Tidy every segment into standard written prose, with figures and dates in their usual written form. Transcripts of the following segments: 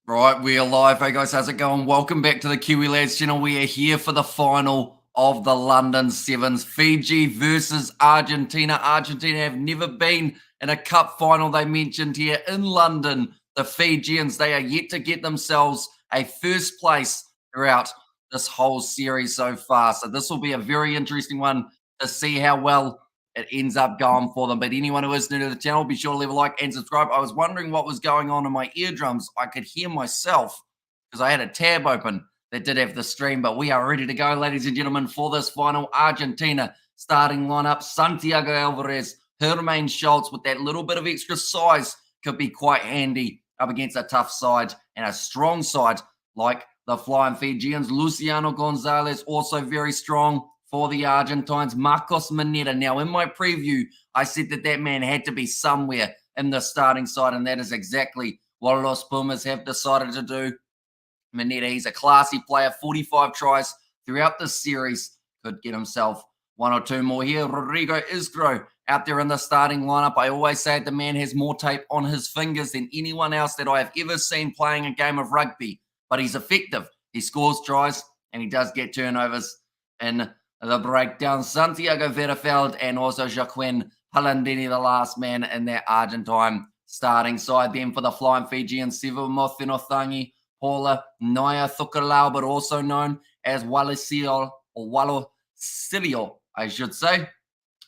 Right, we are live. Hey guys, how's it going? Welcome back to the Kiwi Lads channel. We are here for the final of the London Sevens. Fiji versus Argentina. Argentina have never been in a cup final. They mentioned here in London. The Fijians, they are yet to get themselves a first place throughout this whole series so far. So this will be a very interesting one to see how well it ends up going for them. But anyone who is new to the channel, be sure to leave a like and subscribe. I was wondering what was going on in my eardrums. I could hear myself because I had a tab open that did have the stream. But we are ready to go, ladies and gentlemen, for this final. Argentina starting lineup. Santiago Alvarez, Hermain Schultz with that little bit of extra size could be quite handy up against a tough side and a strong side like the Flying Fijians. Luciano Gonzalez also very strong for the Argentines. Marcos Mineta. Now, in my preview, I said that man had to be somewhere in the starting side, and that is exactly what Los Pumas have decided to do. Mineta, he's a classy player, 45 tries throughout the series. Could get himself one or two more here. Rodrigo Isgro out there in the starting lineup. I always say the man has more tape on his fingers than anyone else that I have ever seen playing a game of rugby, but he's effective. He scores tries, and he does get turnovers in the breakdown. Santiago Verafeld and also Joaquin Palandini, the last man in that Argentine starting side. Then for the Flying Fijian Sevens, Mothinothangi, Paula Naya Thukalau, but also known as Walisio or Walocilio, I should say.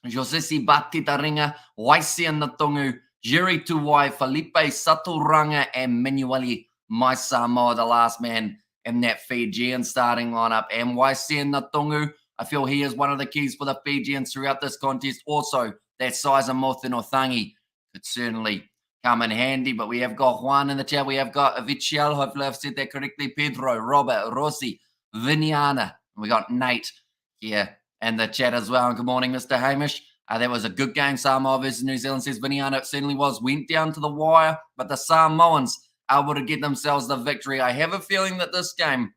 Josesi Batitaringa, Waisian Natongu, Jerry Tuwai, Felipe Saturanga, and Menueli Maisamo, the last man in that Fijian starting lineup. And Waisian Natongu, I feel he is one of the keys for the Fijians throughout this contest. Also, that size of Mothinothangi could certainly come in handy. But we have got Juan in the chat. We have got Vichiel, hopefully I've said that correctly, Pedro, Robert, Rossi, Viniana. We got Nate here in the chat as well. And good morning, Mr. Hamish. That was a good game. Samoa versus New Zealand, says Viniana. It certainly was. Went down to the wire, but the Samoans able to get themselves the victory. I have a feeling that this game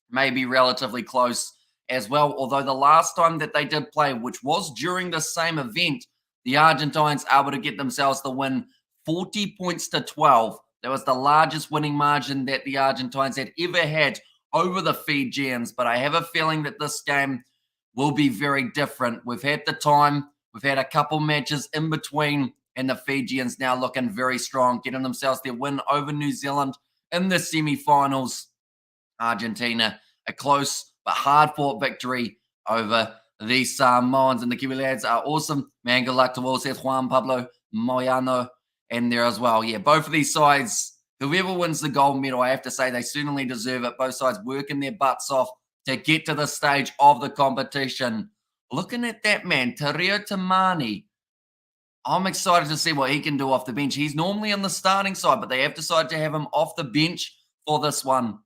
may be relatively close as well, although the last time that they did play, which was during the same event, the Argentines able to get themselves the win 40 points to 12. That was the largest winning margin that the Argentines had ever had over the Fijians, but I have a feeling that this game will be very different. We've had the time, we've had a couple matches in between, and the Fijians now looking very strong, getting themselves their win over New Zealand in the semi-finals. Argentina, a close but hard-fought victory over the Samoans, and the Kiwi Lads are awesome. Man, good luck to all, says Juan Pablo Moyano in there as well. Yeah, both of these sides, whoever wins the gold medal, I have to say they certainly deserve it. Both sides working their butts off to get to the stage of the competition. Looking at that man, Tario Tamani, I'm excited to see what he can do off the bench. He's normally on the starting side, but they have decided to have him off the bench for this one,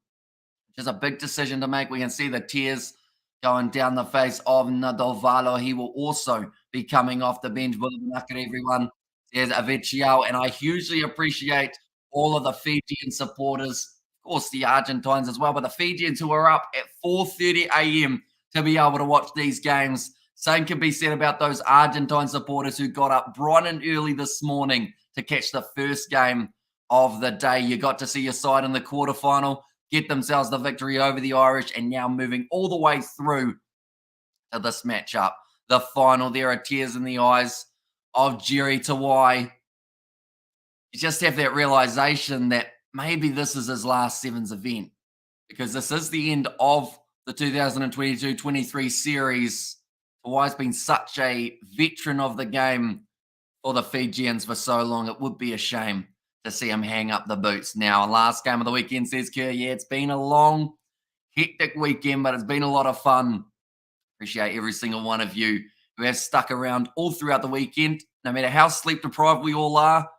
which is a big decision to make. We can see the tears going down the face of Nadovalo. He will also be coming off the bench. Look at everyone. There's Aviciao, and I hugely appreciate all of the Fijian supporters, of course, the Argentines as well, but the Fijians who are up at 4:30 a.m. to be able to watch these games. Same can be said about those Argentine supporters who got up bright and early this morning to catch the first game of the day. You got to see your side in the quarterfinal get themselves the victory over the Irish, and now moving all the way through to this matchup. The final, there are tears in the eyes of Jerry Tuwai. You just have that realization that maybe this is his last Sevens event, because this is the end of the 2022-23 series. Tuwai's been such a veteran of the game for the Fijians for so long. It would be a shame to see him hang up the boots now. Last game of the weekend, says Kerr. Yeah, it's been a long, hectic weekend, but it's been a lot of fun. Appreciate every single one of you who have stuck around all throughout the weekend. No matter how sleep deprived we all are,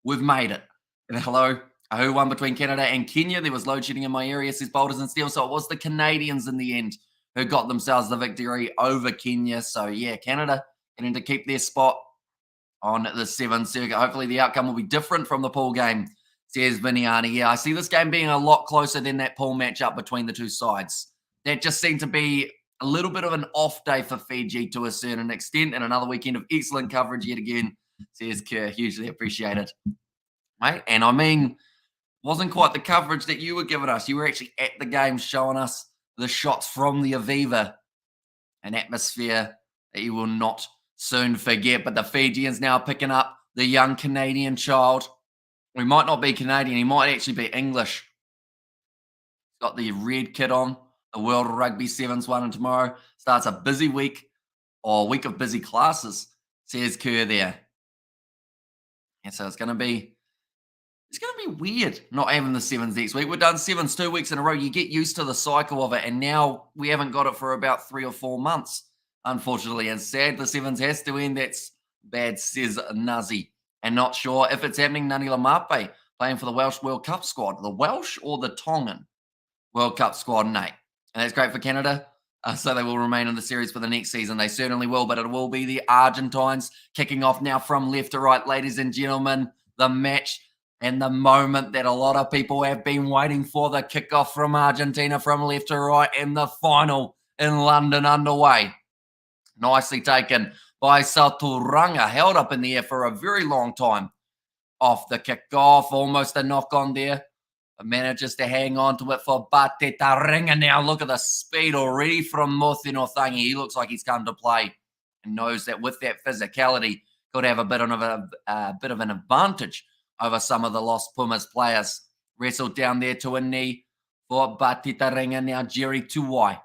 we've made it. And hello, who won between Canada and Kenya? There was load shedding in my area, says Boulders and Steel. So it was the Canadians in the end who got themselves the victory over Kenya. So yeah, Canada getting to keep their spot on the Sevens circuit. Hopefully the outcome will be different from the pool game, says Viniani. Yeah, I see this game being a lot closer than that pool matchup between the two sides. That just seemed to be a little bit of an off day for Fiji to a certain extent, and another weekend of excellent coverage yet again, says Kerr. Hugely appreciate it. Right? And I mean, Wasn't quite the coverage that you were giving us. You were actually at the game showing us the shots from the Aviva, an atmosphere that you will not soon forget. But the Fijians now picking up the young Canadian child. He might not be Canadian, he might actually be English. He's got the red kit on, the World Rugby Sevens one, and tomorrow starts a busy week, or week of busy classes, says Kerr there. And so it's going to be weird not having the sevens next week. We've done sevens 2 weeks in a row. You get used to the cycle of it, and now we haven't got it for about 3 or 4 months, unfortunately. And sad the sevens has to end. That's bad, says Nazi. And not sure if it's happening. Nani Lamape playing for the Welsh World Cup squad. The Welsh or the Tongan World Cup squad, Nate. And that's great for Canada. So they will remain in the series for the next season. They certainly will, but it will be the Argentines kicking off now from left to right, ladies and gentlemen. The match and the moment that a lot of people have been waiting for, the kickoff from Argentina from left to right, and the final in London underway. Nicely taken by Sauturanga, held up in the air for a very long time off the kickoff. Almost a knock on there, but manages to hang on to it for Batetaringa. Now look at the speed already from Mothino-Thangi. He looks like he's come to play and knows that with that physicality could have a bit of an advantage over some of the Los Pumas players. Wrestled down there to a knee for Batetaringa. Now Jerry Tuwai.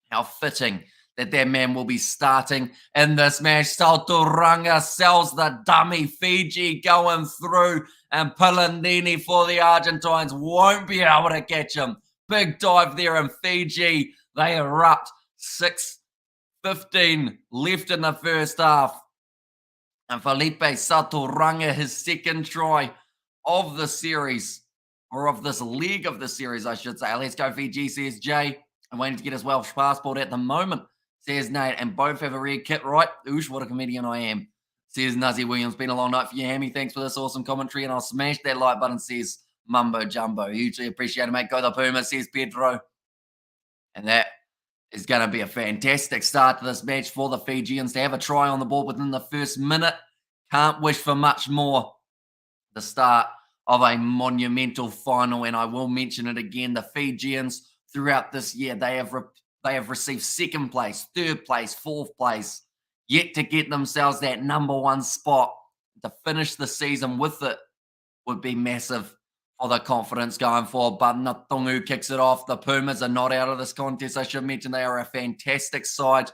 How fitting that man will be starting in this match. Sauturanga sells the dummy. Fiji going through, and Pilandini for the Argentines won't be able to catch him. Big dive there in Fiji. They erupt. 6:15 left in the first half. And Felipe Sauturanga, his second try of the series, or of this leg of the series, I should say. Let's go Fiji, says Jay. I'm waiting to get his Welsh passport at the moment, says Nate. And both have a red kit, right? Oosh, what a comedian I am, says Nuzzy Williams. Been a long night for you, Hammy. Thanks for this awesome commentary. And I'll smash that like button, says Mumbo Jumbo. Hugely appreciate it, mate. Go the Pumas, says Pedro. And that is going to be a fantastic start to this match for the Fijians to have a try on the board within the first minute. Can't wish for much more. The start of a monumental final, and I will mention it again. The Fijians throughout this year, they have received second place, third place, fourth place, yet to get themselves that number one spot. To finish the season with it would be massive for the confidence going forward. But Natungu kicks it off. The Pumas are not out of this contest. I should mention they are a fantastic side.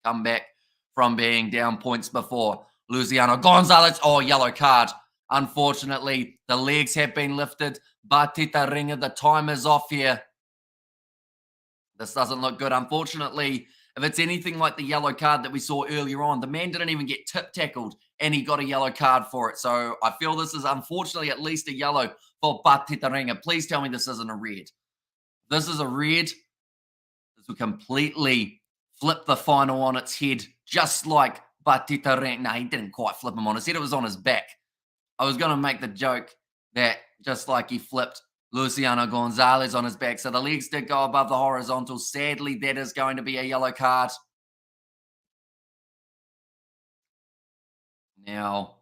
Come back from being down points before. Luciano Gonzalez, yellow card. Unfortunately, the legs have been lifted. Batetaringa, the time is off here. This doesn't look good. Unfortunately, if it's anything like the yellow card that we saw earlier on, the man didn't even get tip tackled and he got a yellow card for it. So I feel this is unfortunately at least a yellow for Batetaringa. Please tell me this isn't a red. This is a red. This will completely flip the final on its head, just like Batetaringa. No, he didn't quite flip him on his head. It was on his back. I was going to make the joke that just like he flipped Luciano Gonzalez on his back. So the legs did go above the horizontal. Sadly, that is going to be a yellow card. Now,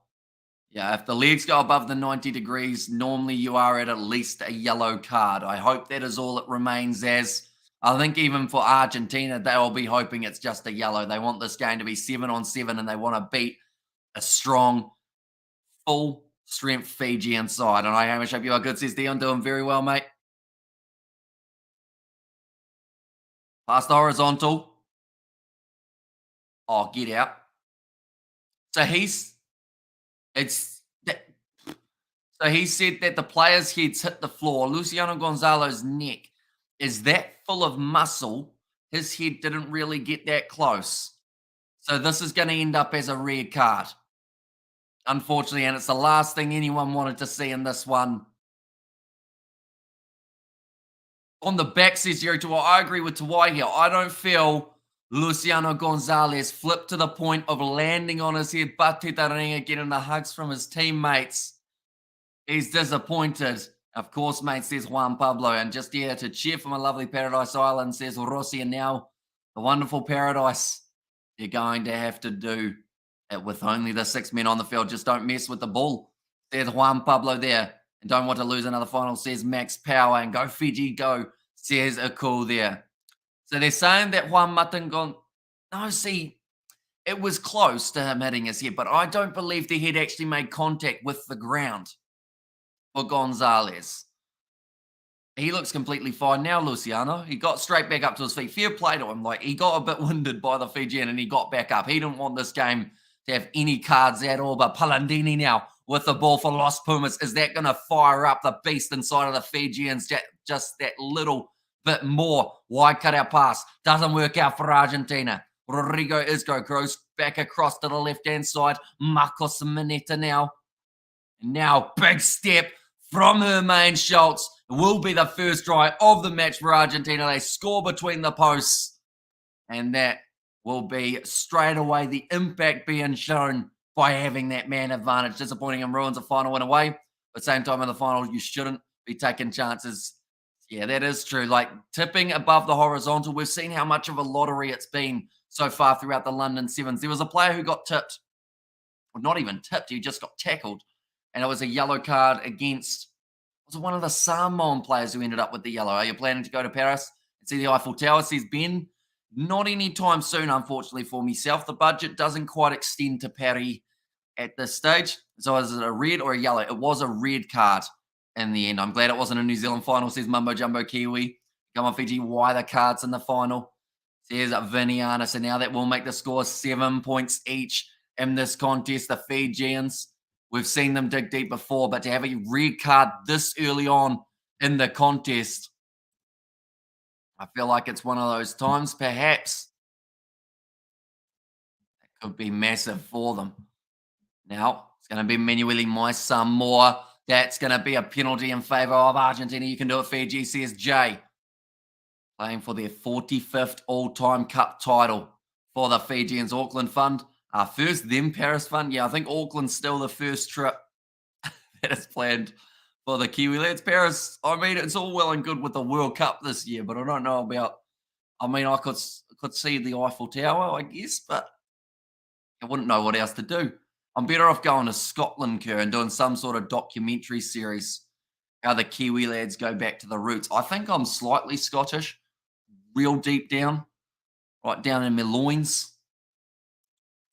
yeah, if the legs go above the 90 degrees, normally you are at least a yellow card. I hope that is all it remains as. I think even for Argentina, they will be hoping it's just a yellow. They want this game to be 7-on-7, and they want to beat a strong, full strength Fijian side. And I, Hamish, hope you are good, says Dion. Doing very well, mate. Past the horizontal. Oh, get out. So he said that the player's heads hit the floor. Luciano Gonzalo's neck is that full of muscle, his head didn't really get that close. So this is going to end up as a red card, unfortunately, and it's the last thing anyone wanted to see in this one. On the back, says Jerry Tuwai. I agree with Tuwai here. I don't feel Luciano Gonzalez flipped to the point of landing on his head. Batetaringa getting the hugs from his teammates. He's disappointed. Of course, mate, says Juan Pablo. And just here to cheer for my lovely Paradise Island, says Rossi. And now the wonderful Paradise, you're going to have to do it with only the 6 men on the field. Just don't mess with the ball. There's Juan Pablo there. and don't want to lose another final, says Max Power. And go Fiji, go, says a cool there. So they're saying that Juan Matangon, no, see, it was close to him hitting his head, but I don't believe the head actually made contact with the ground for Gonzalez. He looks completely fine now, Luciano. He got straight back up to his feet. Fair play to him. Like, he got a bit winded by the Fijian and he got back up. He didn't want this game to have any cards at all. But Palandini now with the ball for Los Pumas. Is that going to fire up the beast inside of the Fijians just that little bit more? Wide cutout pass. Doesn't work out for Argentina. Rodrigo Isco goes back across to the left-hand side. Marcos Mineta now. Now, big step from Hermaine Schultz. It will be the first try of the match for Argentina. They score between the posts. And that will be straight away the impact being shown by having that man advantage. Disappointing and ruins a final win away. But at the same time in the final, you shouldn't be taking chances. Yeah, that is true. Like tipping above the horizontal, we've seen how much of a lottery it's been so far throughout the London Sevens. There was a player who got tipped. Well, not even tipped. He just got tackled. And it was a yellow card against, was it one of the Samoan players who ended up with the yellow? Are you planning to go to Paris and see the Eiffel Tower? Says Ben. Not anytime soon, unfortunately, for myself. The budget doesn't quite extend to Paris at this stage. So is it a red or a yellow? It was a red card in the end. I'm glad it wasn't a New Zealand final, says Mumbo Jumbo Kiwi. Come on, Fiji, why the cards in the final? Says Viniana. So now that will make the score 7 points each in this contest. The Fijians, we've seen them dig deep before, but to have a red card this early on in the contest, I feel like it's one of those times, perhaps, it could be massive for them. Now, it's going to be Manueli Samoa. That's going to be a penalty in favour of Argentina. You can do it, Fiji, says Jay. Playing for their 45th all-time cup title for the Fijians. Auckland Fund. First, then Paris Fund. Yeah, I think Auckland's still the first trip that is planned for the Kiwi lads. Paris, I mean, it's all well and good with the World Cup this year, but I don't know about, I mean, I could see the Eiffel Tower, I guess, but I wouldn't know what else to do. I'm better off going to Scotland, Kerr, and doing some sort of documentary series, how the Kiwi lads go back to the roots. I think I'm slightly Scottish, real deep down, right down in my loins.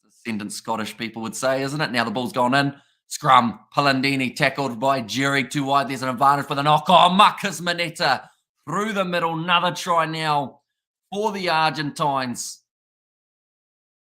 It's a sentence Scottish people would say, isn't it? Now the ball's gone in. Scrum, Palandini tackled by Jerry, too wide. There's an advantage for the knock. Oh, Marcus Mineta through the middle. Another try now for the Argentines.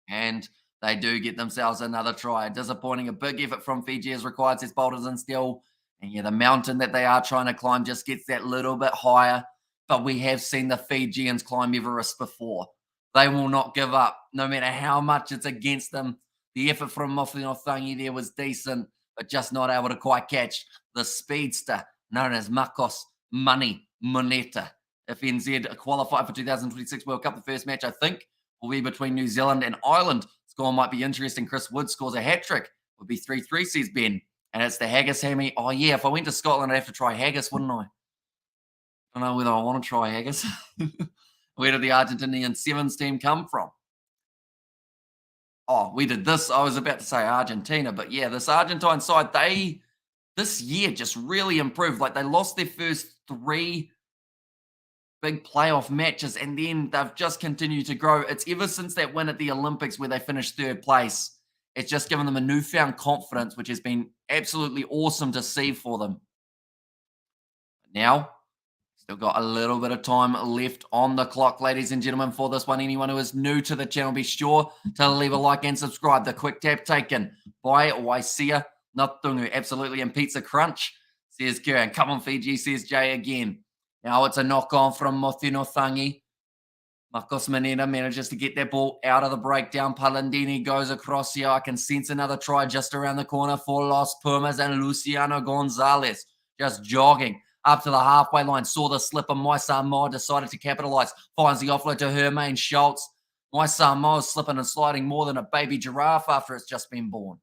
And they do get themselves another try. Disappointing. A big effort from Fiji is required, says Boulders and Still. And yeah, the mountain that they are trying to climb just gets that little bit higher. But we have seen the Fijians climb Everest before. They will not give up, no matter how much it's against them. The effort from Mofinothangi there was decent, but just not able to quite catch the speedster known as Marcos Money Moneta. If NZ qualify for 2026 World Cup, the first match, I think, will be between New Zealand and Ireland. Score might be interesting. Chris Wood scores a hat-trick. Would be 3-3, says Ben. And it's the haggis hammy. Oh, yeah, if I went to Scotland, I'd have to try haggis, wouldn't I? I don't know whether I want to try haggis. Where did the Argentinian Sevens team come from? Oh, we did this. I was about to say Argentina, but yeah, this Argentine side, they this year just really improved. Like they lost their first 3 big playoff matches, and then they've just continued to grow. It's ever since that win at the Olympics where they finished 3rd place. It's just given them a newfound confidence, which has been absolutely awesome to see for them. Now, still got a little bit of time left on the clock, ladies and gentlemen, for this one. Anyone who is new to the channel, be sure to leave a like and subscribe. The quick tap taken by Waisia Natungu. Absolutely. And Pizza Crunch, says Kieran. Come on, Fiji, says Jay again. Now it's a knock-on from Mofinothangi. Marcos Mineta manages to get that ball out of the breakdown. Palandini goes across here. I can sense another try just around the corner for Los Pumas, and Luciano Gonzalez just jogging up to the halfway line. Saw the slip of Samoa, decided to capitalize. Finds the offload to Hermaine Schultz. Samoa is slipping and sliding more than a baby giraffe after it's just been born.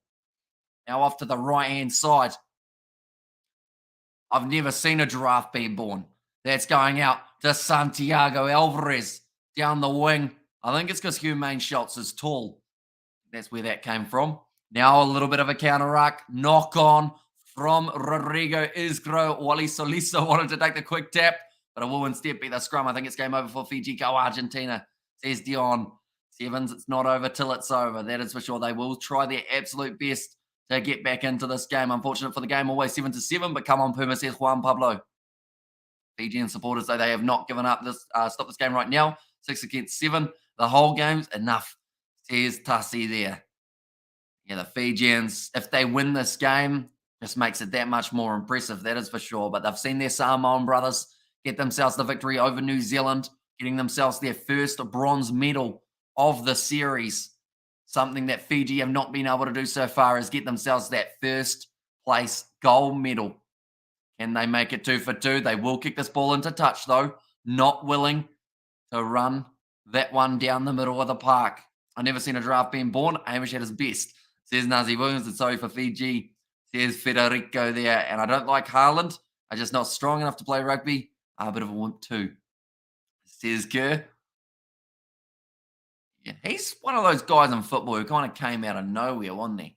Now off to the right-hand side. I've never seen a giraffe being born. That's going out to Santiago Alvarez down the wing. I think it's because Hermaine Schultz is tall. That's where that came from. Now a little bit of a counter-ruck. Knock on from Rodrigo Isgro. Wally Soliso wanted to take the quick tap, but it will instead be the scrum. I think it's game over for Fiji. Go Argentina, says Dion. Sevens, it's not over till it's over. That is for sure. They will try their absolute best to get back into this game. Unfortunate for the game, always 7-7, but come on, Puma, says Juan Pablo. Fijian supporters, though, they have not given up this. Stop this game right now. 6-7. The whole game's enough, says Tassi there. Yeah, the Fijians, if they win this game, just makes it that much more impressive. That is for sure. But they've seen their Samoan brothers get themselves the victory over New Zealand, getting themselves their first bronze medal of the series. Something that Fiji have not been able to do so far is get themselves that first place gold medal. Can they make it 2 for 2? They will kick this ball into touch, though. Not willing to run that one down the middle of the park. I've never seen a draft being born. Hamish at his best, says Nazi Williams. And sorry for Fiji, says Federico there. And I don't like Haaland. I'm just not strong enough to play rugby. A bit of a wimp too, says Kerr. Yeah, he's one of those guys in football who kind of came out of nowhere, wasn't he?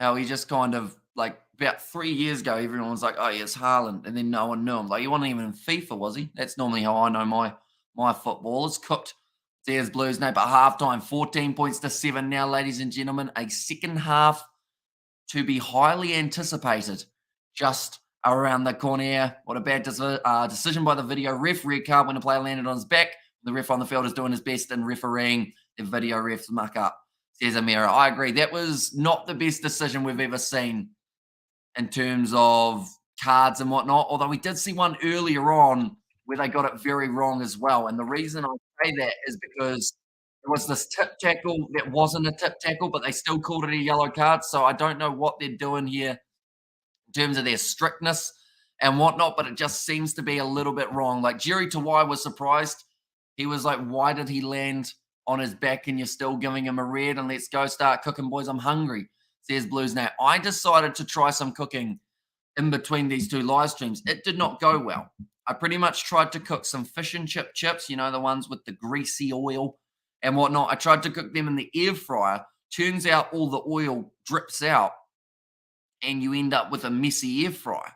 How he just kind of, like, about 3 years ago, everyone was like, oh, yeah, it's Haaland. And then no one knew him. Like, he wasn't even in FIFA, was he? That's normally how I know my footballers. Cooked. There's Blues now, but halftime, 14 points to 7 now, ladies and gentlemen. A second half to be highly anticipated just around the corner. What a bad decision by the video ref. Red card when the player landed on his back. The ref on the field is doing his best in refereeing. The video refs muck up, says Amira. I agree. That was not the best decision we've ever seen in terms of cards and whatnot, although we did see one earlier on where they got it very wrong as well. And the reason I say that is because it was this tip tackle that wasn't a tip tackle, but they still called it a yellow card. So I don't know what they're doing here in terms of their strictness and whatnot, but it just seems to be a little bit wrong. Like Jerry Tawai was surprised. He was like, why did he land on his back and you're still giving him a red? And let's go start cooking, boys. I'm hungry, says Blues now. I decided to try some cooking in between these two live streams. It did not go well. I pretty much tried to cook some fish and chip chips, you know, the ones with the greasy oil and whatnot. I tried to cook them in the air fryer. Turns out all the oil drips out and you end up with a messy air fryer.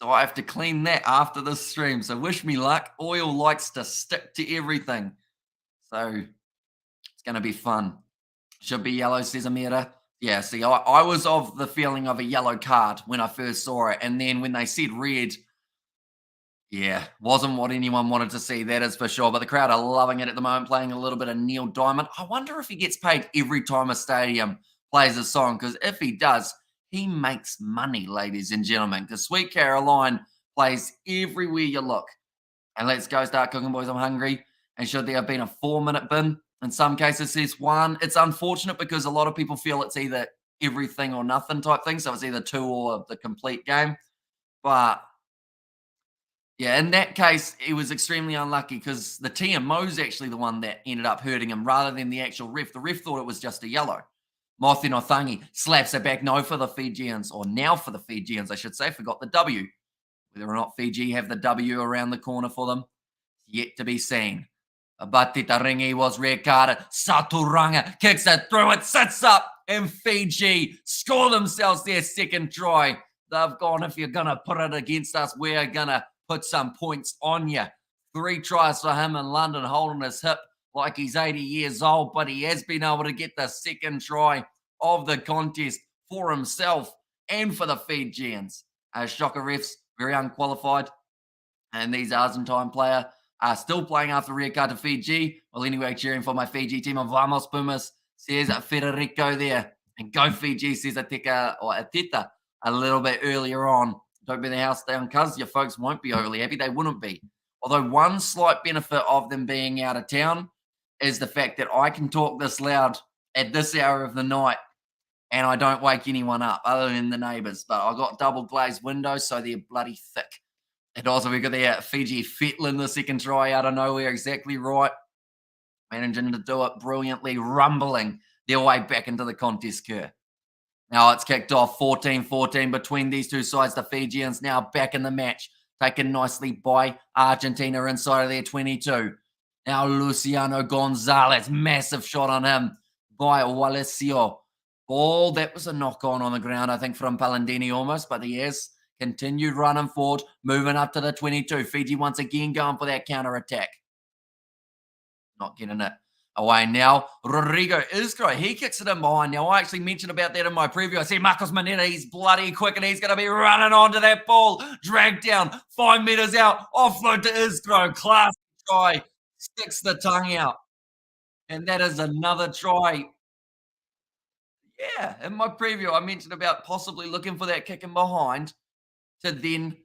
So I have to clean that after this stream. So wish me luck. Oil likes to stick to everything. So it's going to be fun. Should be yellow, says Amira. Yeah, see, I was of the feeling of a yellow card when I first saw it. And then when they said red, yeah, wasn't what anyone wanted to see, that is for sure. But the crowd are loving it at the moment, playing a little bit of Neil Diamond. I wonder if he gets paid every time a stadium plays a song, because if he does, he makes money, ladies and gentlemen, because Sweet Caroline plays everywhere you look. And let's go start cooking, boys. I'm hungry. And should there have been a 4-minute bin? In some cases, there's one. It's unfortunate because a lot of people feel it's either everything or nothing type thing. So it's either 2 or the complete game. But yeah, in that case, he was extremely unlucky because the TMO's actually the one that ended up hurting him rather than the actual ref. The ref thought it was just a yellow. Mothi Nothangi slaps it back. No for the Fijians, or now for the Fijians, I should say. Forgot the W. Whether or not Fiji have the W around the corner for them, yet to be seen. Batita Ringi was red carded. Saturanga kicks it through. It sits up, and Fiji score themselves their second try. They've gone, if you're going to put it against us, we're going to put some points on you. 3 tries for him in London, holding his hip like he's 80 years old, but he has been able to get the second try of the contest for himself and for the Fijians. Shocker refs, very unqualified. And these Argentine player are still playing after red card to Fiji. Well, anyway, cheering for my Fiji team of Los Pumas, says Federico there. And go Fiji, says Atita a little bit earlier on. Don't be the house down, cuz your folks won't be overly happy. They wouldn't be. Although one slight benefit of them being out of town is the fact that I can talk this loud at this hour of the night and I don't wake anyone up other than the neighbours. But I've got double glazed windows, so they're bloody thick. And also we've got the Fiji Fetlin, the second try out of nowhere, exactly right. Managing to do it brilliantly, rumbling their way back into the contest curve. Now it's kicked off 14-14 between these two sides. The Fijians now back in the match, taken nicely by Argentina inside of their 22. Now Luciano Gonzalez, massive shot on him by Walecio. ball. That was a knock on the ground, I think, from Palandini almost, but he has continued running forward, moving up to the 22. Fiji once again going for that counter attack. Not getting it away now. Rodrigo Isgro, he kicks it in behind. Now, I actually mentioned about that in my preview. I see Marcos Manetta, he's bloody quick, and he's going to be running onto that ball. Dragged down, 5 meters out, offload to Isgro. Class try, sticks the tongue out. And that is another try. Yeah, in my preview, I mentioned about possibly looking for that kick in behind to then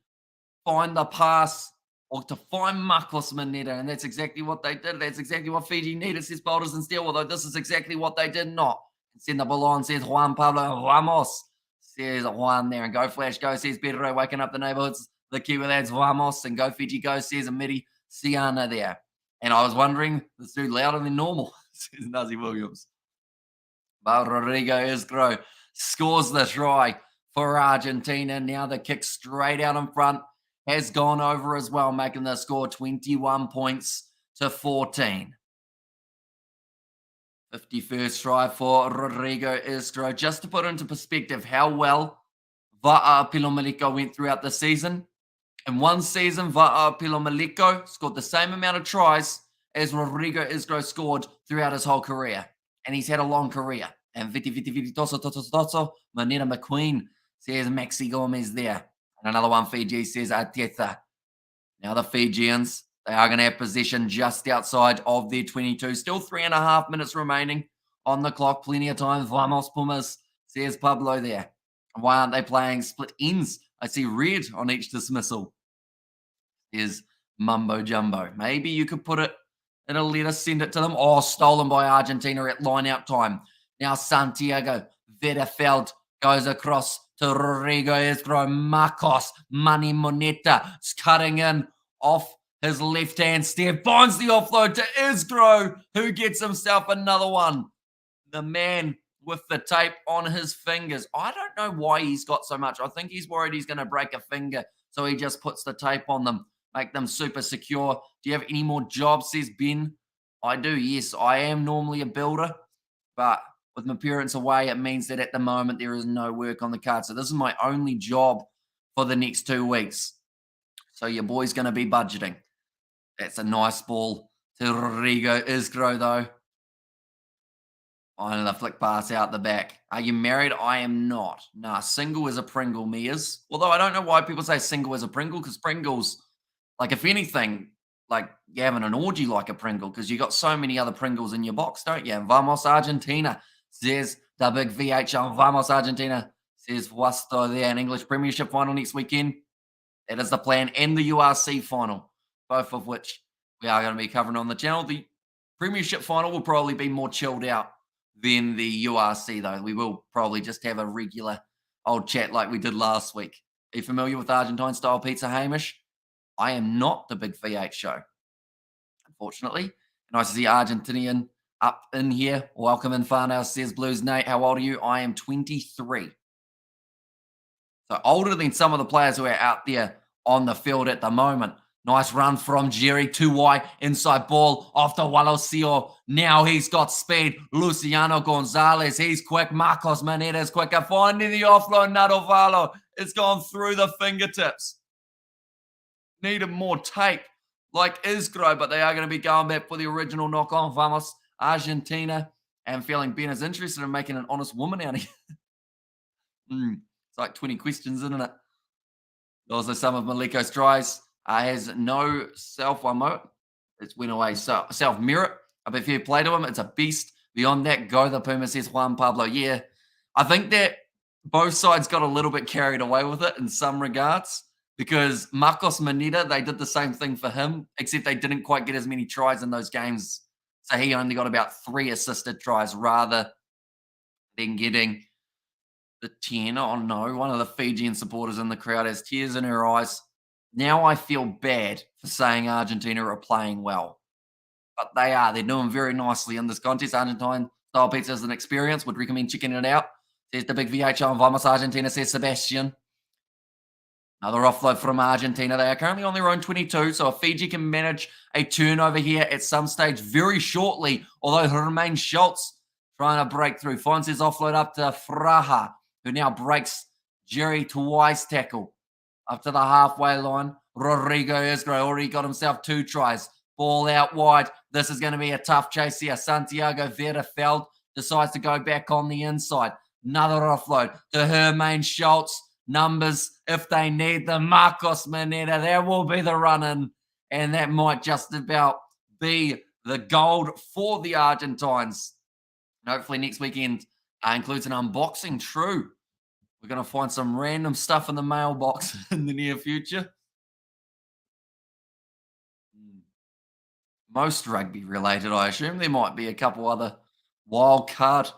find the pass or to find Marcos Manetta, and that's exactly what they did. That's exactly what Fiji needed, says Boulders and Steel, although this is exactly what they did not. Send the ball on, says Juan Pablo Ramos. Says Juan there, and go Flash, go, says Pedro, waking up the neighborhoods. The Kiwi lads, Ramos, and go Fiji, go, says Amiri Siana there. And I was wondering, this dude louder than normal, says Nazi Williams. But Rodrigo Isgro scores the try for Argentina. Now the kick straight out in front has gone over as well, making the score 21 points to 14. 51st try for Rodrigo Isgro. Just to put into perspective how well Va'a Pilomaliko went throughout the season. In one season, Va'a Pilomaliko scored the same amount of tries as Rodrigo Isgro scored throughout his whole career. And he's had a long career. And Viti Toso, Manetta McQueen says Maxi Gomez there. And another one, Fiji, says Arteta. Now the Fijians, they are going to have possession just outside of their 22. Still 3.5 minutes remaining on the clock. Plenty of time. Los Pumas, says Pablo there. Why aren't they playing split ends? I see red on each dismissal. Is Mumbo Jumbo. Maybe you could put it in a letter, send it to them. Oh, stolen by Argentina at line-out time. Now Santiago Vedafeld goes across to Rodrigo Isgro. Marcos Money Moneta is cutting in off his left-hand step. Finds the offload to Isgro, who gets himself another one. The man with the tape on his fingers. I don't know why he's got so much. I think he's worried he's going to break a finger, so he just puts the tape on them, make them super secure. Do you have any more jobs, says Ben? I do, yes. I am normally a builder, but with my parents away, it means that at the moment there is no work on the card. So this is my only job for the next 2 weeks. So your boy's going to be budgeting. That's a nice ball to Rodrigo Isgro, though. On the flick pass out the back. Are you married? I am not. Nah, single as a Pringle, me is. Although I don't know why people say single as a Pringle, because Pringles, like if anything, like you're having an orgy like a Pringle, because you got so many other Pringles in your box, don't you? Vamos Argentina, says the big VHL. Vamos Argentina, says Wasto there. An English Premiership final next weekend. That is the plan. And the URC final, both of which we are going to be covering on the channel. The Premiership final will probably be more chilled out than the URC, though. We will probably just have a regular old chat like we did last week. Are you familiar with Argentine-style pizza, Hamish? I am not the big V8 show, unfortunately. Nice to see Argentinian up in here. Welcome in, Farnell, says Blues Nate. How old are you? I am 23. So older than some of the players who are out there on the field at the moment. Nice run from Jerry, 2Y, inside ball off to Walosio. Now he's got speed. Luciano Gonzalez, he's quick. Marcos Manetta's quicker. Finding the offload, Nadovalo. It's gone through the fingertips. Needed more tape like Isgro, but they are going to be going back for the original knock-on. Vamos, Argentina. And feeling Ben is interested in making an honest woman out of you. It's like 20 questions, isn't it? Also, some of Maliko's tries. Has no self-remote. It's went away. So self-merit. But if you play to him, it's a beast. Beyond that, go the Puma, says Juan Pablo. Yeah, I think that both sides got a little bit carried away with it in some regards because Marcos Manetta, they did the same thing for him, except they didn't quite get as many tries in those games. So he only got about 3 assisted tries rather than getting the 10. Oh, no. One of the Fijian supporters in the crowd has tears in her eyes. Now I feel bad for saying Argentina are playing well. But they are. They're doing very nicely in this contest. Argentine-style pizza is an experience. Would recommend checking it out. Says the big VHL and Vamos Argentina, says Sebastian. Another offload from Argentina. They are currently on their own 22. So if Fiji can manage a turnover here at some stage very shortly, although Romain Schultz trying to break through. Finds his offload up to Fraha, who now breaks Jerry Tawai's tackle up to the halfway line. Rodrigo Isgro already got himself 2 tries. Ball out wide. This is going to be a tough chase here. Santiago Verafeld decides to go back on the inside. Another offload to Hermaine Schultz. Numbers, if they need them. Marcos Maneta, there will be the run-in. And that might just about be the gold for the Argentines. And hopefully next weekend includes an unboxing. True. We're going to find some random stuff in the mailbox in the near future. Most rugby related, I assume. There might be a couple other wild card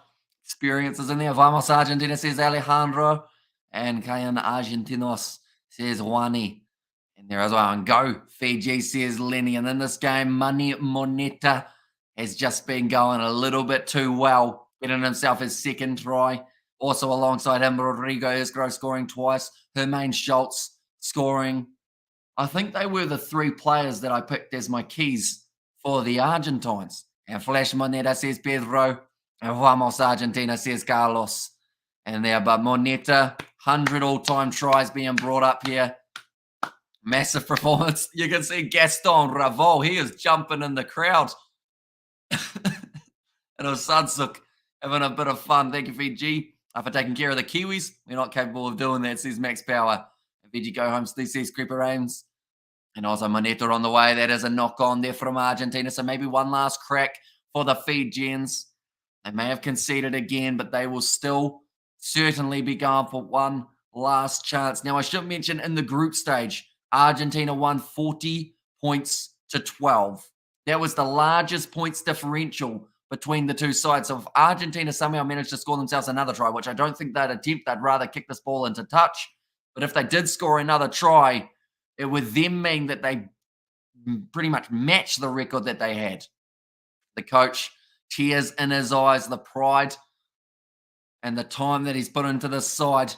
experiences in there. Vamos Argentina, says Alejandro. And Cayan Argentinos, says Wani. In there as well. And go Fiji, says Lenny. And in this game, Money Moneta has just been going a little bit too well, getting himself his second try. Also alongside him, Rodrigo Isgro scoring twice. Hermaine Schultz scoring. I think they were the 3 players that I picked as my keys for the Argentines. And Flash Moneta, says Pedro. And Vamos Argentina, says Carlos. And there, but Moneta, 100 all-time tries being brought up here. Massive performance. You can see Gaston Ravol. He is jumping in the crowd. And Osadsuk having a bit of fun. Thank you, Fiji, for taking care of the Kiwis. We're not capable of doing that, says Max Power. Fiji go home, says Creeper Ames. And also Moneta on the way. That is a knock on there from Argentina. So maybe one last crack for the Fijians. They may have conceded again, but they will still certainly be going for one last chance. Now, I should mention in the group stage, Argentina won 40 points to 12. That was the largest points differential between the two sides. So if Argentina somehow managed to score themselves another try, which I don't think they'd attempt, they'd rather kick this ball into touch. But if they did score another try, it would then mean that they pretty much match the record that they had. The coach, tears in his eyes, the pride and the time that he's put into this side.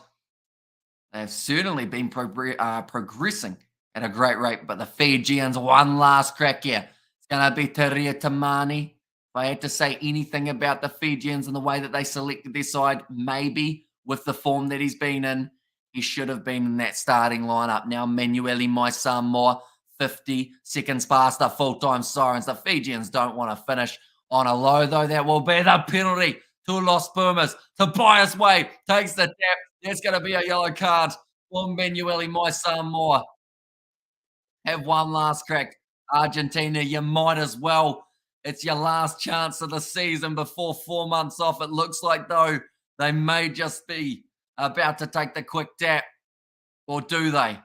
They've certainly been progressing at a great rate. But the Fijians, one last crack here. It's going to be Teria Tamani. If I had to say anything about the Fijians and the way that they selected their side, maybe with the form that he's been in, he should have been in that starting lineup. Now, Manueli Maisamoa, 50 seconds past the full-time sirens. The Fijians don't want to finish on a low, though. That will be the penalty to Los Pumas. Tobias Way takes the tap. There's going to be a yellow card for Manueli Maisamoa. Have one last crack. Argentina, you might as well. It's your last chance of the season before 4 months off. It looks like, though, they may just be about to take the quick tap. Or do they?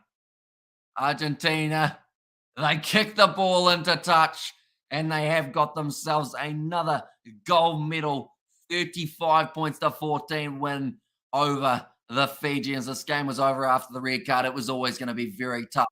Argentina, they kick the ball into touch, and they have got themselves another gold medal, 35 points to 14 win over the Fijians. This game was over after the red card. It was always going to be very tough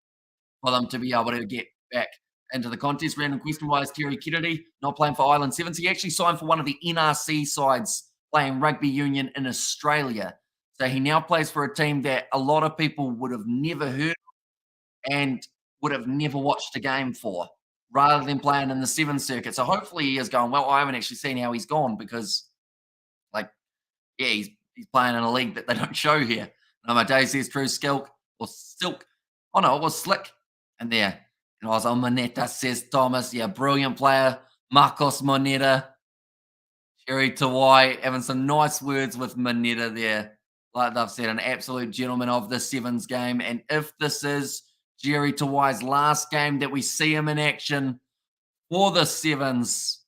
for them to be able to get back into the contest. Random question, why is Terry Kennedy not playing for Island Sevens? He actually signed for one of the NRC sides playing rugby union in Australia. So he now plays for a team that a lot of people would have never heard of and would have never watched a game for, rather than playing in the Sevens circuit. So hopefully he is going well. I haven't actually seen how he's gone because, he's playing in a league that they don't show here. Day says True Skilk or Silk. Oh, no, it was Slick. And there. And also Moneta, says Thomas. Yeah, brilliant player. Marcos Moneta. Jerry Tawai having some nice words with Moneta there. Like they've said, an absolute gentleman of the Sevens game. And if this is Jerry Tawai's last game that we see him in action for the Sevens,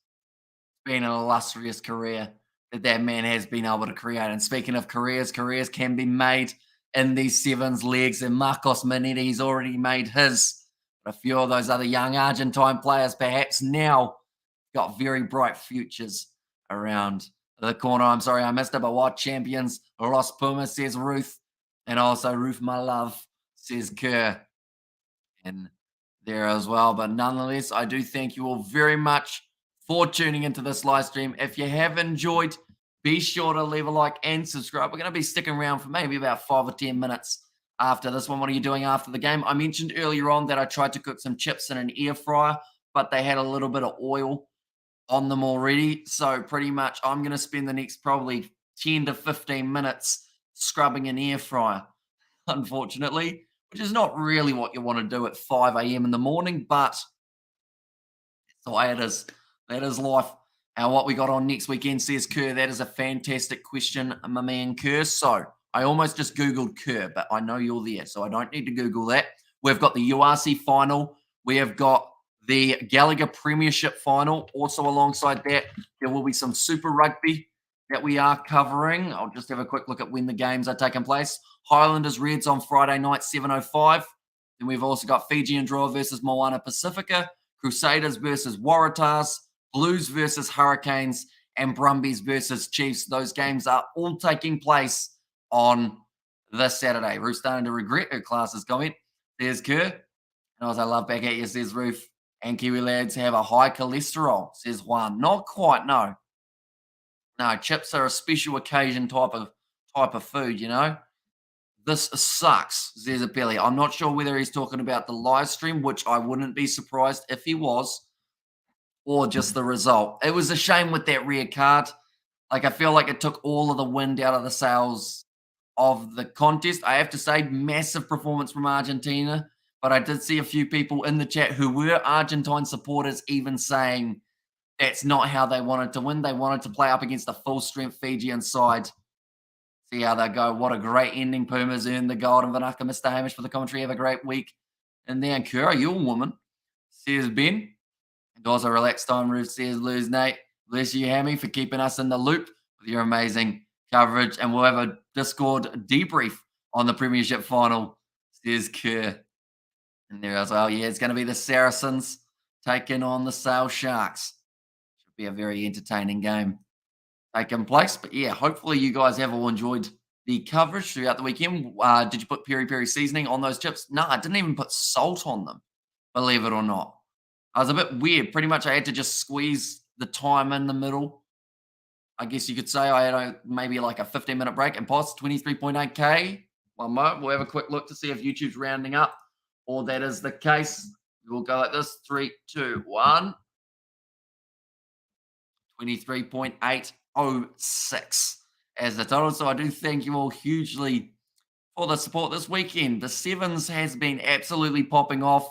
it's been an illustrious career that man has been able to create. And speaking of careers can be made in these Sevens leagues. And Marcos Moneta, he's already made his. But a few of those other young Argentine players perhaps now got very bright futures around the corner. I'm sorry I missed it, but what champions? Los Pumas, says Ruth. And also Ruth, my love, says Kerr. And there as well. But nonetheless, I do thank you all very much for tuning into this live stream. If you have enjoyed, be sure to leave a like and subscribe. We're going to be sticking around for maybe about 5 or 10 minutes after this one. What are you doing after the game? I mentioned earlier on that I tried to cook some chips in an air fryer, but they had a little bit of oil on them already. So pretty much I'm going to spend the next probably 10 to 15 minutes scrubbing an air fryer, unfortunately, which is not really what you want to do at 5 a.m. in the morning, but it's the way it is. That is life. And what we got on next weekend, says Kerr. That is a fantastic question, my man Kerr. So I almost just Googled Kerr, but I know you're there, so I don't need to Google that. We've got the URC final. We have got the Gallagher Premiership final. Also, alongside that, there will be some Super Rugby that we are covering. I'll just have a quick look at when the games are taking place. Highlanders Reds on Friday night, 7:05. Then we've also got Fijian Draw versus Moana Pacifica, Crusaders versus Waratahs, Blues versus Hurricanes, and Brumbies versus Chiefs. Those games are all taking place on this Saturday. Ruth's starting to regret her classes comment. There's Kerr. And as I love back at you, says Ruth. And Kiwi lads have a high cholesterol, says Juan. Not quite, no. No, chips are a special occasion type of food, you know. This sucks, says Billy. I'm not sure whether he's talking about the live stream, which I wouldn't be surprised if he was, or just the result. It was a shame with that rare card. Like, I feel like it took all of the wind out of the sails of the contest. I have to say, massive performance from Argentina. But I did see a few people in the chat who were Argentine supporters even saying that's not how they wanted to win. They wanted to play up against a full-strength Fijian side. See how they go. What a great ending. Pumas earned the gold. And Vanaka, Mr. Hamish for the commentary. Have a great week. And then Kura, you a woman, says Ben. And also relaxed time, Ruth says Lose Nate. Bless you, Hammy, for keeping us in the loop with your amazing coverage. And we'll have a Discord debrief on the Premiership final, says Kerr. And there as well, yeah, it's going to be the Saracens taking on the Sail Sharks. Should be a very entertaining game taking place. But yeah, hopefully you guys have all enjoyed the coverage throughout the weekend. Did you put peri-peri seasoning on those chips? No, I didn't even put salt on them, believe it or not. I was a bit weird. Pretty much I had to just squeeze the time in the middle. I guess you could say I had maybe like a 15-minute break and pause 23.8K. One moment. We'll have a quick look to see if YouTube's rounding up. Or that is the case. We'll go like this. 3, 2, 1. 23.806 as the total. So I do thank you all hugely for the support this weekend. The Sevens has been absolutely popping off.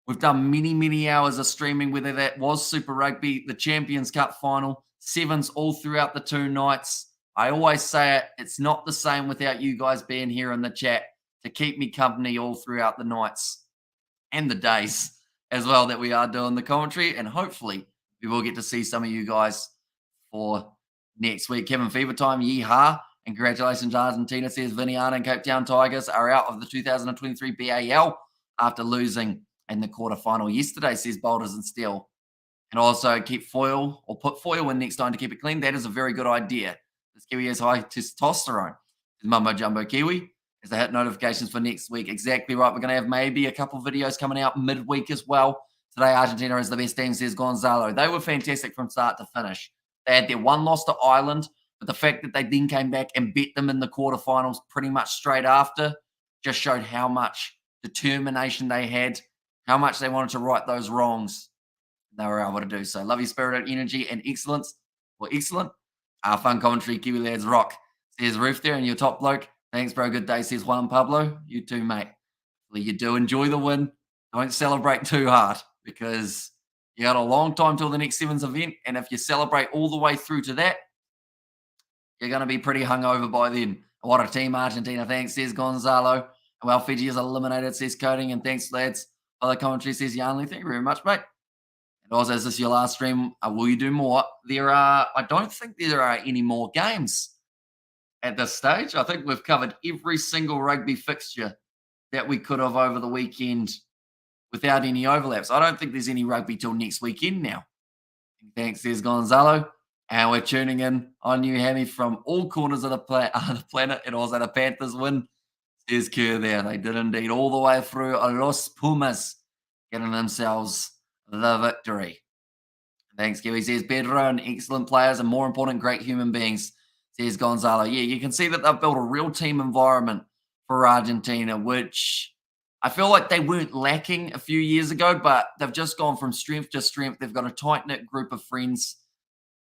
We've done many, many hours of streaming, whether that was Super Rugby, the Champions Cup final, Sevens all throughout the 2 nights. I always say it, it's not the same without you guys being here in the chat to keep me company all throughout the nights and the days as well that we are doing the commentary. And hopefully we will get to see some of you guys for next week. Kevin Fever Time, yeehaw. And congratulations, Argentina, says Viniana and Cape Town Tigers are out of the 2023 BAL after losing in the quarterfinal yesterday, says Boulders and Steel. And also keep foil or put foil in next time to keep it clean. That is a very good idea. This Kiwi has high testosterone. Mumbo Jumbo Kiwi. As they hit notifications for next week. Exactly right. We're going to have maybe a couple videos coming out midweek as well. Today, Argentina is the best team, says Gonzalo. They were fantastic from start to finish. They had their one loss to Ireland, but the fact that they then came back and beat them in the quarterfinals pretty much straight after just showed how much determination they had, how much they wanted to right those wrongs. They were able to do so. Love your spirit, energy, and excellence. Well, excellent. Fun commentary, Kiwi lads rock. Says Ruth there and your top bloke. Thanks, bro. Good day, says Juan Pablo. You too, mate. Hopefully you do enjoy the win. Don't celebrate too hard because you got a long time till the next Sevens event. And if you celebrate all the way through to that, you're going to be pretty hungover by then. What a team, Argentina. Thanks, says Gonzalo. Well, Fiji is eliminated, says Coding. And thanks, lads. Other commentary says Yarnley. Thank you very much, mate. And also, is this your last stream? Will you do more? I don't think there are any more games at this stage. I think we've covered every single rugby fixture that we could have over the weekend without any overlaps. I don't think there's any rugby till next weekend now. Thanks, says Gonzalo. And we're tuning in on you, Hammy, from all corners of the planet. And also the Panthers win, says Kerr there. They did indeed all the way through Los Pumas, getting themselves the victory. Thanks, Kiwi, says Pedro, and excellent players and more important, great human beings, says Gonzalo. Yeah, you can see that they've built a real team environment for Argentina, which I feel like they weren't lacking a few years ago, but they've just gone from strength to strength. They've got a tight knit group of friends,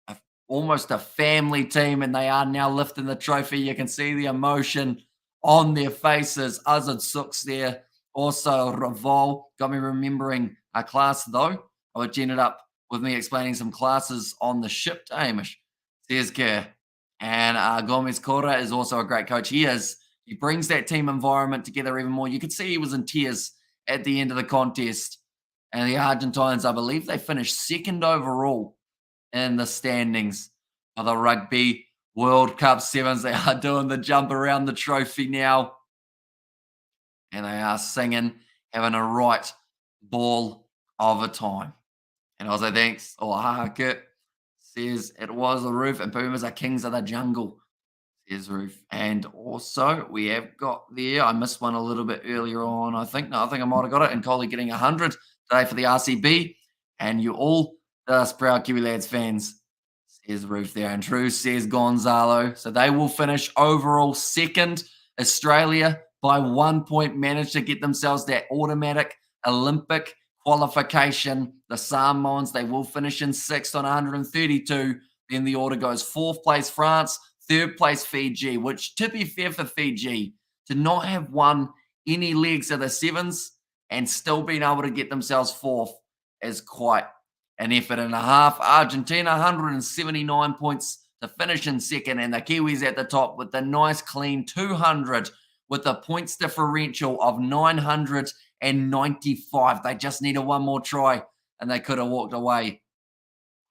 a, almost a family team, and they are now lifting the trophy. You can see the emotion on their faces. Azad Sooks there, also Revol. Got me remembering a class though, which ended up with me explaining some classes on the ship to Hamish. Says Kerr. And Gomez Cora is also a great coach. He brings that team environment together even more. You could see he was in tears at the end of the contest. And the Argentines, I believe they finished second overall in the standings of the Rugby World Cup Sevens. They are doing the jump around the trophy now. And they are singing, having a right ball of a time. And I was like, thanks. Oh, Kurt says it was the roof, and Pumas are kings of the jungle. Says Roof. And also, we have got there, I missed one a little bit earlier on, I think. No, I think I might have got it. And Coley getting 100 today for the RCB. And you all, the proud Kiwi Lads fans, says Roof there. And True says Gonzalo. So they will finish overall second. Australia, by 1 point, managed to get themselves that automatic Olympic qualification. The Samoans, they will finish in sixth on 132. Then the order goes fourth place, France. Third place, Fiji, which, to be fair for Fiji, to not have won any legs of the sevens and still being able to get themselves fourth is quite an effort and a half. Argentina, 179 points to finish in second, and the Kiwis at the top with the nice, clean 200 with a points differential of 995. They just needed one more try, and they could have walked away.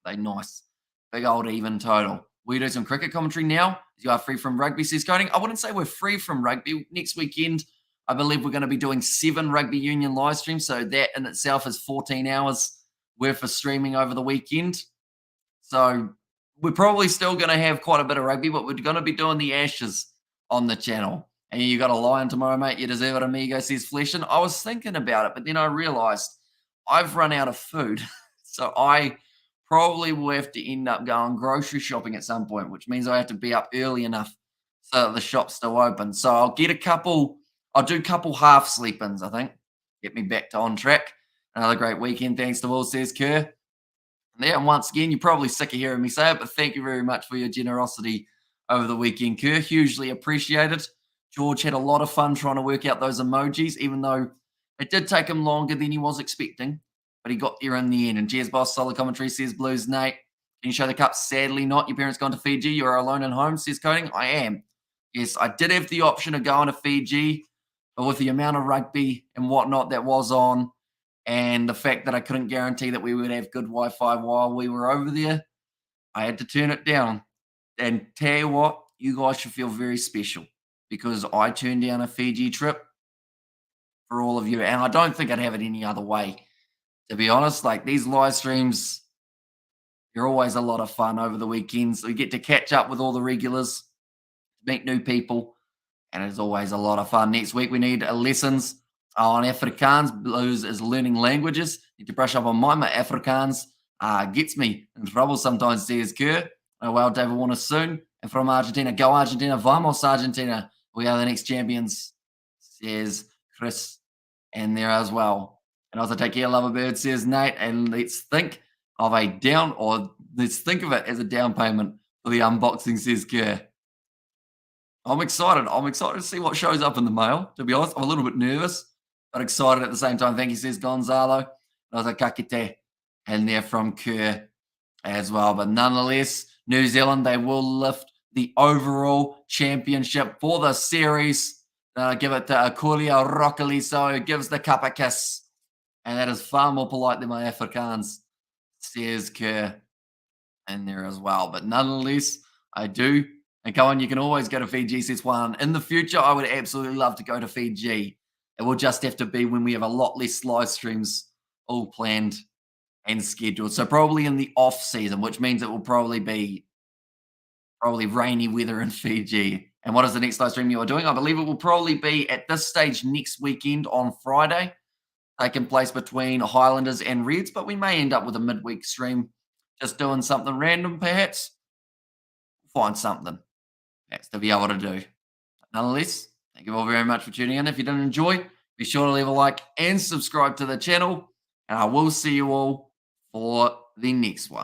They nice. Big old even total. We do some cricket commentary now. You are free from rugby, says Coding. I wouldn't say we're free from rugby. Next weekend, I believe we're going to be doing 7 rugby union live streams. So that in itself is 14 hours worth of streaming over the weekend. So we're probably still going to have quite a bit of rugby, but we're going to be doing the Ashes on the channel. And you got a lion tomorrow, mate. You deserve it, amigo, says Flesh. And I was thinking about it, but then I realized I've run out of food. So I probably will have to end up going grocery shopping at some point, which means I have to be up early enough so that the shop's still open. So I'll do a couple half sleep-ins, I think. Get me back to on track. Another great weekend. Thanks to all, says Kerr. And once again, you're probably sick of hearing me say it, but thank you very much for your generosity over the weekend, Kerr. Hugely appreciated. George had a lot of fun trying to work out those emojis, even though it did take him longer than he was expecting. But he got there in the end. And Cheers Boss, solid commentary, says Blues Nate. Can you show the cup? Sadly not. Your parents gone to Fiji. You're alone at home, says Coding. I am. Yes, I did have the option of going to Fiji, but with the amount of rugby and whatnot that was on, and the fact that I couldn't guarantee that we would have good Wi-Fi while we were over there, I had to turn it down. And tell you what, you guys should feel very special because I turned down a Fiji trip for all of you. And I don't think I'd have it any other way. To be honest, like these live streams, they're always a lot of fun over the weekends. We get to catch up with all the regulars, meet new people, and it's always a lot of fun. Next week, we need lessons on Afrikaans. Blues is learning languages. Need to brush up on mine. My Afrikaans gets me in trouble sometimes, says Kerr. Oh, well, David Warner soon. And from Argentina, go Argentina, vamos Argentina. We are the next champions, says Chris. And there as well. And also take care, Loverbird, says Nate. And let's think of it as a down payment for the unboxing, says Kerr. I'm excited. I'm excited to see what shows up in the mail. To be honest, I'm a little bit nervous, but excited at the same time. Thank you, says Gonzalo. And also Kakite. And they're from Kerr as well. But nonetheless, New Zealand, they will lift the overall championship for the series. Give it to Akulia Rockali, so he gives the cup a kiss. And that is far more polite than my Afrikaans, says Kerr in there as well. But nonetheless, I do. And come on, you can always go to Fiji, says one. In the future, I would absolutely love to go to Fiji. It will just have to be when we have a lot less live streams all planned and scheduled. So probably in the off season, which means it will probably be rainy weather in Fiji. And what is the next live stream you are doing? I believe it will probably be at this stage next weekend on Friday, taking place between Highlanders and Reds, but we may end up with a midweek stream, just doing something random perhaps. Find something that's to be able to do. Nonetheless, thank you all very much for tuning in. If you didn't enjoy, Be sure to leave a like and subscribe to the channel. And I will see you all for the next one.